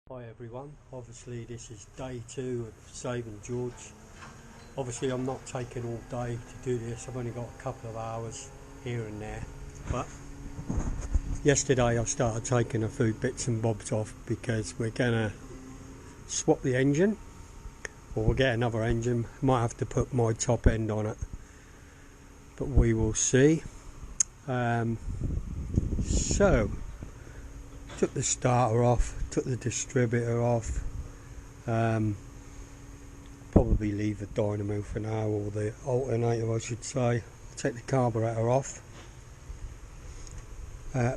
Hi everyone, obviously this is day 2 of saving George. Obviously I'm not taking all day to do this, I've only got a couple of hours here and there, but yesterday I started taking a few bits and bobs off because we're going to swap the engine, or we'll get another engine. Might have to put my top end on it, but we will see. So took the starter off, took the distributor off, probably leave the dynamo for now, or the alternator I should say. Take the carburetor off,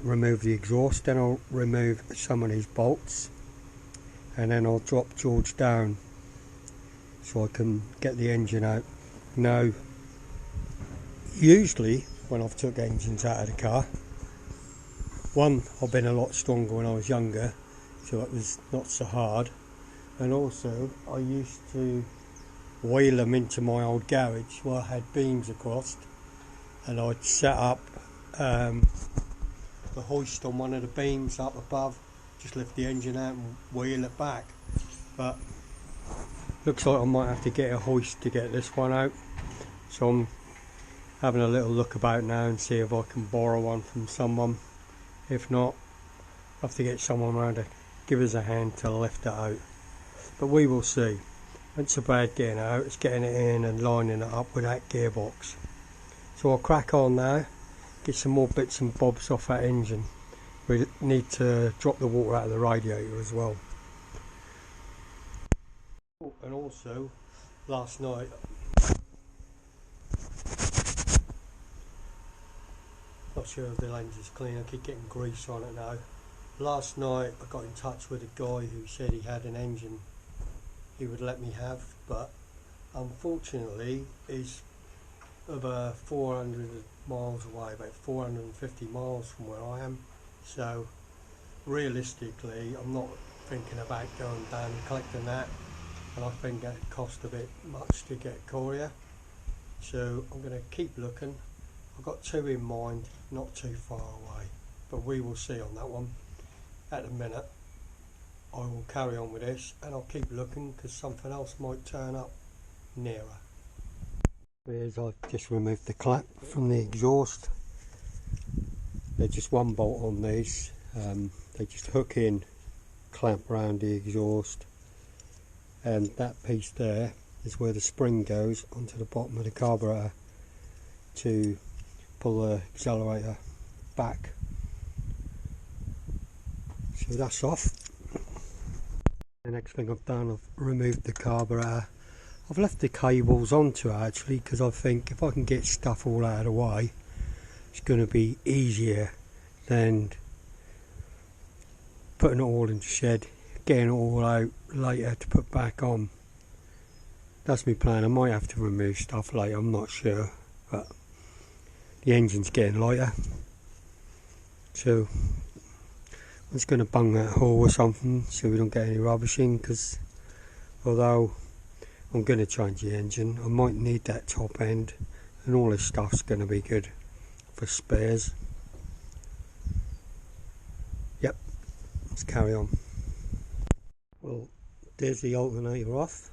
remove the exhaust, then I'll remove some of these bolts, and then I'll drop George down so I can get the engine out. Now usually when I've took engines out of the car, one, I've been a lot stronger when I was younger, so it was not so hard, and also I used to wheel them into my old garage where I had beams across, and I'd set up the hoist on one of the beams up above, just lift the engine out and wheel it back. But looks like I might have to get a hoist to get this one out, so I'm having a little look about now and see if I can borrow one from someone. If not, I have to get someone around to give us a hand to lift it out. But we will see. It's so bad getting it out, it's getting it in and lining it up with that gearbox. So I'll crack on now, get some more bits and bobs off that engine. We need to drop the water out of the radiator as well. Oh, and also, last night, not sure if the lens is clean, I keep getting grease on it now. Last night I got in touch with a guy who said he had an engine he would let me have, but unfortunately he's about 400 miles away, about 450 miles from where I am, so realistically I'm not thinking about going down and collecting that, and I think it cost a bit much to get courier, so I'm going to keep looking. I've got two in mind, not too far away, but we will see on that one. At the minute I will carry on with this and I'll keep looking because something else might turn up nearer. Here's, I've just removed the clamp from the exhaust. There's just one bolt on these, they just hook in, clamp around the exhaust, and that piece there is where the spring goes onto the bottom of the carburetor to pull the accelerator back. So that's off. The next thing I've done, I've removed the carburetor. I've left the cables onto it actually, because I think if I can get stuff all out of the way, it's going to be easier than putting it all in the shed, getting it all out later to put back on. That's my plan. I might have to remove stuff later, I'm not sure, but the engine's getting lighter, so I'm just going to bung that hole or something so we don't get any rubbish in, because although I'm going to change the engine, I might need that top end, and all this stuff's going to be good for spares. Yep, let's carry on. Well, there's the alternator off.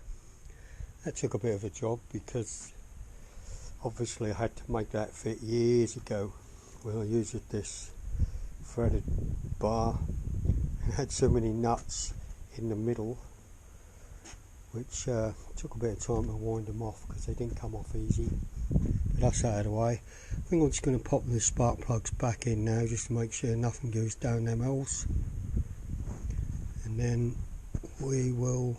That took a bit of a job because obviously I had to make that fit years ago when I used this threaded bar and had so many nuts in the middle, which took a bit of time to wind them off because they didn't come off easy. But that's out of the way. I think I'm just going to pop the spark plugs back in now just to make sure nothing goes down them holes, and then we will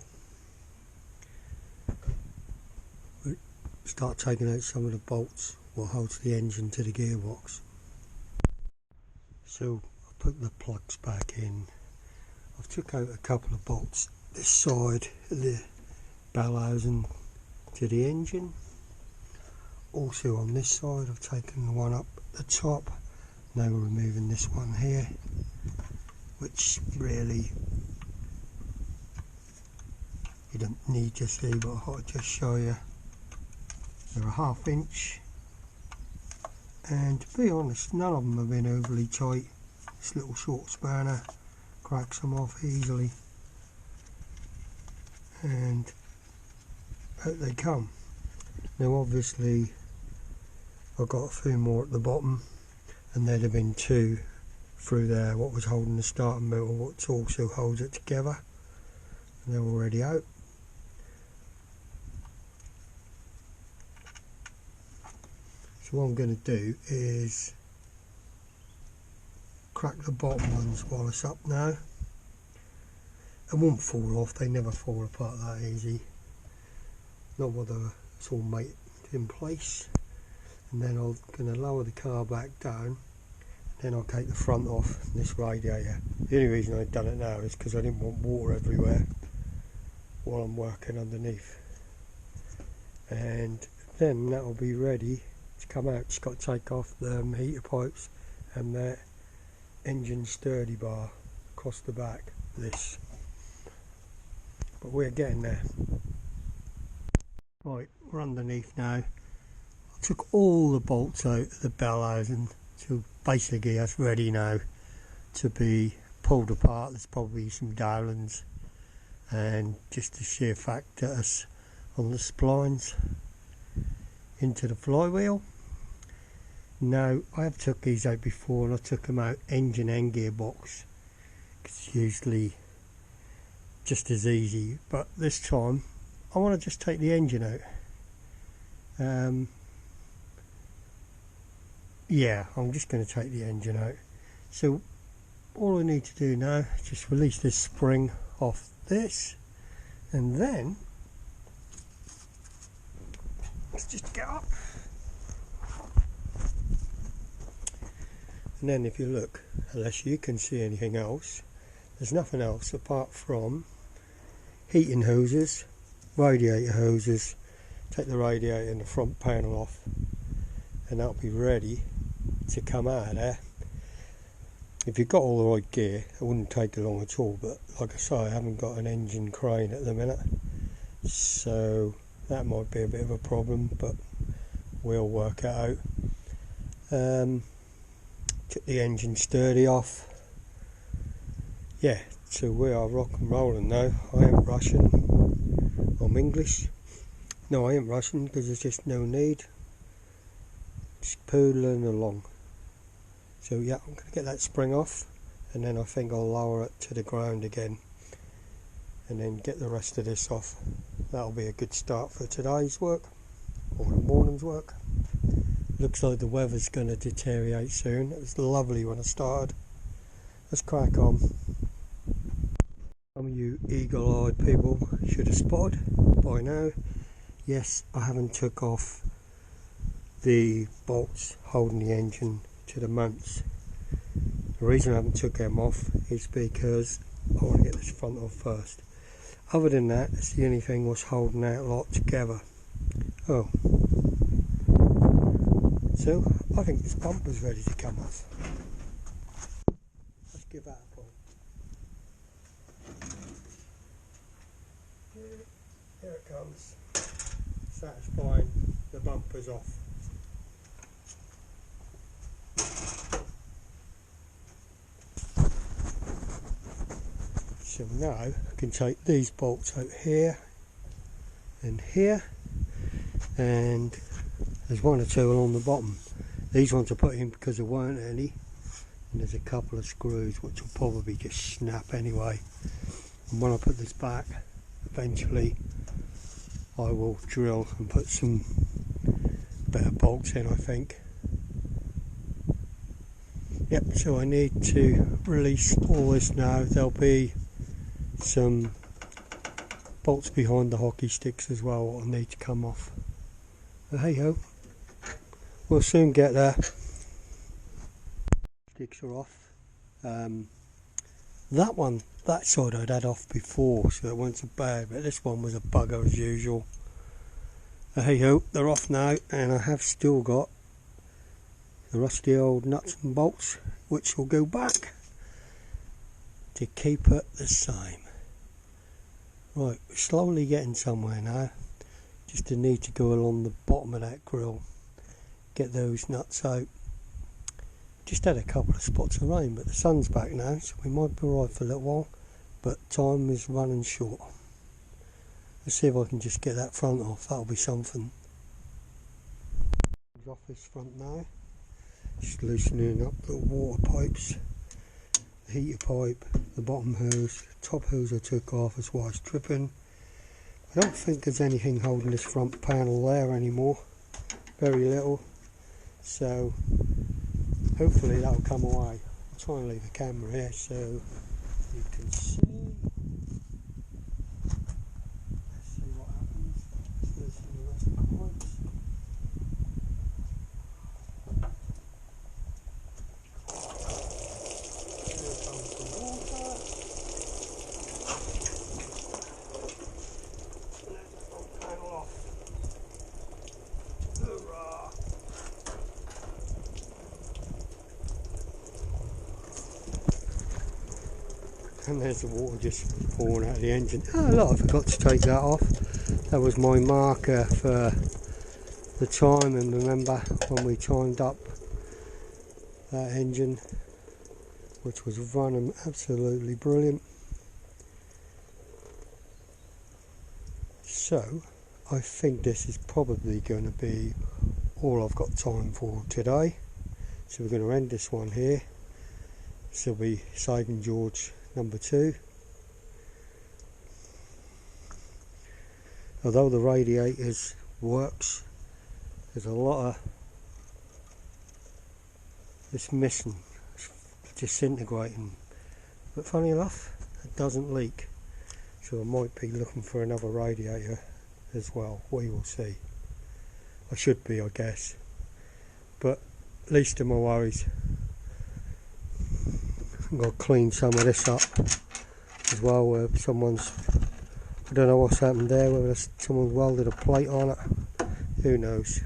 start taking out some of the bolts what holds the engine to the gearbox. So I put the plugs back in. I've took out a couple of bolts this side of the bellows and to the engine. Also on this side I've taken the one up the top. Now we're removing this one here, which really you don't need to see, but I'll just show you. They're a 1/2 inch, and to be honest none of them have been overly tight. This little short spanner cracks them off easily. and out they come. Now obviously I've got a few more at the bottom, and there'd have been two through there what was holding the starting motor, what also holds it together, and they're already out. So what I'm going to do is crack the bottom ones while it's up now. It won't fall off, they never fall apart that easy. Not whether it's all made in place. And then I'm going to lower the car back down. Then I'll take the front off this radiator. The only reason I've done it now is because I didn't want water everywhere while I'm working underneath. And then that'll be ready to come out. Just got to take off the heater pipes and the engine sturdy bar across the back, this. But we're getting there. Right, we're underneath now. I took all the bolts out of the bell housing, so basically that's ready now to be pulled apart. There's probably some dowlings and just the sheer fact that it's on the splines into the flywheel. Now I have took these out before, and I took them out engine and gearbox, because it's usually just as easy, but this time I want to just take the engine out. Yeah, I'm just going to take the engine out. So all I need to do now is just release this spring off this, and then let's just get up. And then if you look, unless you can see anything else, there's nothing else apart from heating hoses, radiator hoses. Take the radiator and the front panel off, and that'll be ready to come out of there. If you've got all the right gear, it wouldn't take long at all, but like I say, I haven't got an engine crane at the minute, so that might be a bit of a problem, but we'll work it out. Took the engine sturdy off. Yeah, so we are rock and rolling now. I ain't Russian, I'm English. No, I ain't Russian, because there's just no need. Just poodling along. So yeah, I'm going to get that spring off, and then I think I'll lower it to the ground again, and then get the rest of this off. That'll be a good start for today's work, or the morning's work. Looks like the weather's going to deteriorate soon. It was lovely when I started. Let's crack on. Some of you eagle-eyed people should have spotted by now. Yes, I haven't took off the bolts holding the engine to the mounts. The reason I haven't took them off is because I want to get this front off first. Other than that, it's the only thing was holding that lot together. Oh. So, I think this bumper's ready to come off. Let's give that a pull. Here it comes. Satisfying, the bumper's off. So now I can take these bolts out here and here, and there's one or two along the bottom. These ones I put in because there weren't any, and there's a couple of screws which will probably just snap anyway. And when I put this back, eventually I will drill and put some better bolts in, I think. Yep, so I need to release all this now. There'll be some bolts behind the hockey sticks as well what will need to come off. But hey ho, we'll soon get there. Sticks are off. That side I'd had off before, so it wasn't so bad, but this one was a bugger as usual. Hey ho, they're off now, and I have still got the rusty old nuts and bolts which will go back to keep it the same. Right, we're slowly getting somewhere now. Just a need to go along the bottom of that grill, get those nuts out. Just had a couple of spots of rain, but the sun's back now, so we might be alright for a little while, but time is running short. Let's see if I can just get that front off. That'll be something. Off this front now. Just loosening up the water pipes, the heater pipe, the bottom hose, the top hose I took off, that's why it's dripping. I don't think there's anything holding this front panel there anymore, very little, so hopefully that'll come away. I'll try and leave the camera here so you can see. Let's see what happens. Let's loosen the rest of the pipes. And there's the water just pouring out of the engine. Oh look, I forgot to take that off. That was my marker for the time, and remember when we timed up that engine, which was running absolutely brilliant. So I think this is probably going to be all I've got time for today. So we're going to end this one here. This will be Saving George number 2. Although the radiators works, there's a lot of this missing, it's disintegrating, but funny enough it doesn't leak, so I might be looking for another radiator as well. We will see. I should be, I guess, but least of my worries. I've got to clean some of this up as well, where someone's, I don't know what's happened there, whether someone's welded a plate on it, who knows.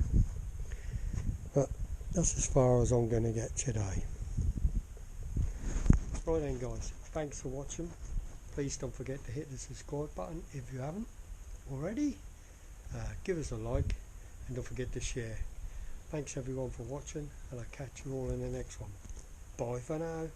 But that's as far as I'm going to get today. Right then guys, thanks for watching. Please don't forget to hit the subscribe button if you haven't already. Give us a like and don't forget to share. Thanks everyone for watching, and I'll catch you all in the next one. Bye for now.